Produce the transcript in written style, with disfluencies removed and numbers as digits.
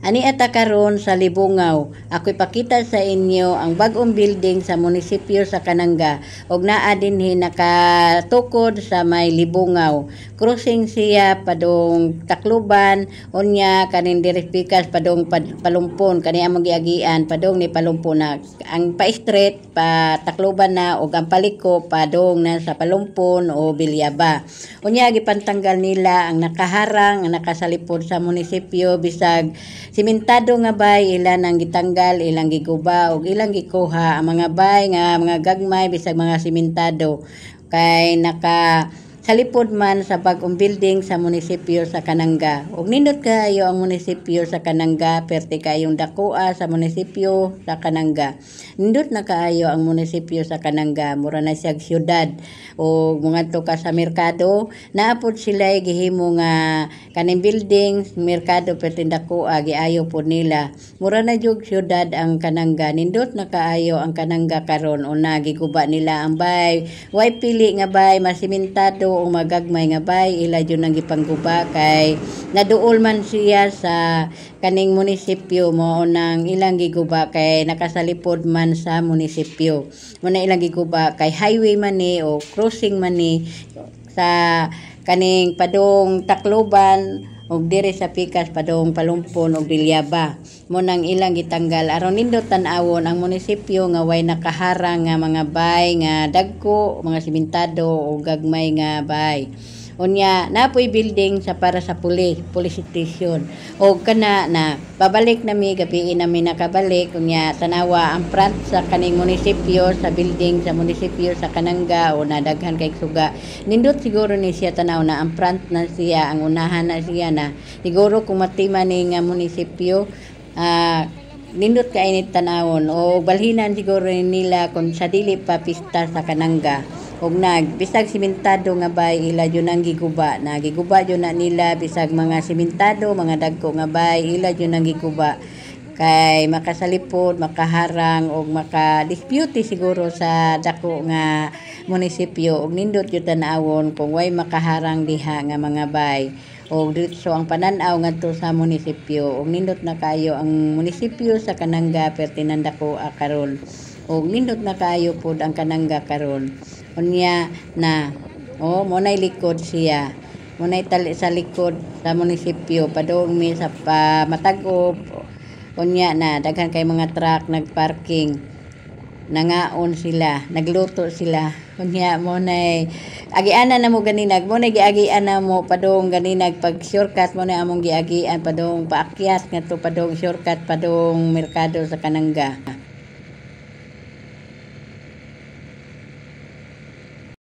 Ani ata karon sa Libungaw, ako ipakita sa inyo ang bagong building sa munisipyo sa Kananga ug naa dinhi nakatukod sa may Libungaw. Crossing siya padung Tacloban unya kaning diri pikas padung Palumpon kani among giagian padung ni Palumpon na ang pa-street pa Tacloban na ug ang paliko padung na sa Palumpon o Bilyaba. Unya gipantanggal nila ang nakaharang ang nakasalipod sa munisipyo bisag simentado nga bay ilan ang gitanggal ilang giguba ug ilang gikuha ang mga bay nga mga gagmay bisag mga simentado kay naka salipod man sa bagong building sa munisipyo sa Kananga. Ug nindot kaayo ang munisipyo sa Kananga, perti kayong dakoa sa munisipyo sa Kananga. Nindot na kaayo ang munisipyo sa Kananga, mura na siyag syudad. O mga ka sa merkado, naapod sila gihimo nga kaning building, merkado perti dakoa, giayo po nila. Mura na jug syudad ang Kananga. Nindot na kaayo ang Kananga karon una giguba nila ang bay. Way pili nga bay, masimentado o magagmay nga bay ila jud nang gipangguba kay naduol man siya sa kaning munisipyo mo nang ilang giguba kay nakasalipod man sa munisipyo mo na ilang giguba kay highway man ni o crossing man ni sa kaning padung Tacloban og diri sa pikas padung Palumpon og Bilyaba mo nang ilang gitanggal aron nindot tan-awon ang munisipyo nga way nakaharang nga mga bay nga dagko mga simentado o gagmay nga bay. Unya napoy building sa para sa police station o kana na pabalik nami gabi nami nakabalik unya tanawa ang front sa kaning munisipyo sa building sa munisipyo sa Kananga o nadaghan kay suga nindot siguro ni siya tanaw na ang front na siya ang unahan na siya na siguro kung matima ni nga munisipyo nindot ka init tanawon o balhinan siguro nila kung sa dili pa pista sa Kananga og bisag simentado nga bay ila jud ang giguba na giguba jud na nila bisag mga simentado mga dagko nga bay ila jud ang giguba kay makasalipod makaharang og makadispute siguro sa dako nga munisipyo og nindot jud tan-awon kung way makaharang diha nga mga bay og diretso ang pananaw ngadto sa munisipyo og nindot na kayo ang munisipyo sa Kananga perti nandako karon og nindot na kayo pod ang Kananga karon unya na mo nay likod siya mo nay tali sa likod sa munisipyo padung mi sa Matagop unya na daghan kay mga truck nagparking nangaon sila nagluto sila unya mo nay agiana na mo ganinag mo nay giagian na mo padung ganinag pag shortcut mo na among giagian padung paakyat ngadto padung shortcut padung merkado sa Kananga.